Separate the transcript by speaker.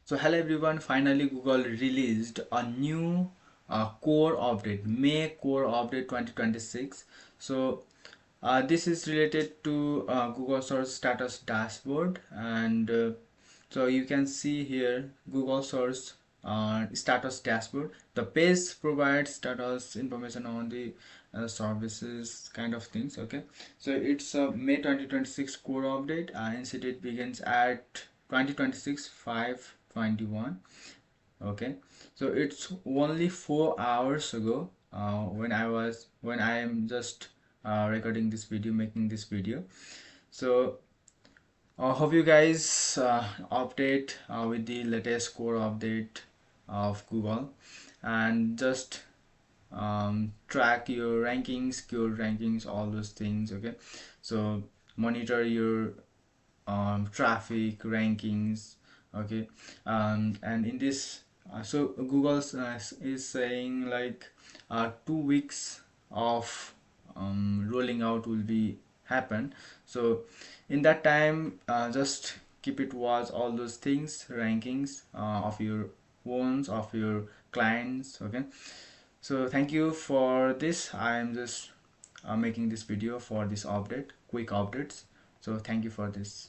Speaker 1: So hello everyone, finally Google released a new core update, May core update 2026. So this is related to Google search status dashboard, and so you can see here Google search status dashboard. The page provides status information on the services kind of things. Okay, so it's a May 2026 core update, and it begins at 2026 5/21. Okay, so it's only 4 hours ago when I am just recording this video, making this video. So hope you guys update with the latest core update of Google, and just track your rankings, keyword rankings, all those things. Okay, so monitor your traffic rankings. Okay, and in this so Google is saying like 2 weeks of rolling out will be happen. So in that time, just keep it watch all those things, rankings of your ones, of your clients. Okay, so thank you for this. I am just making this video for this update, quick updates. So thank you for this.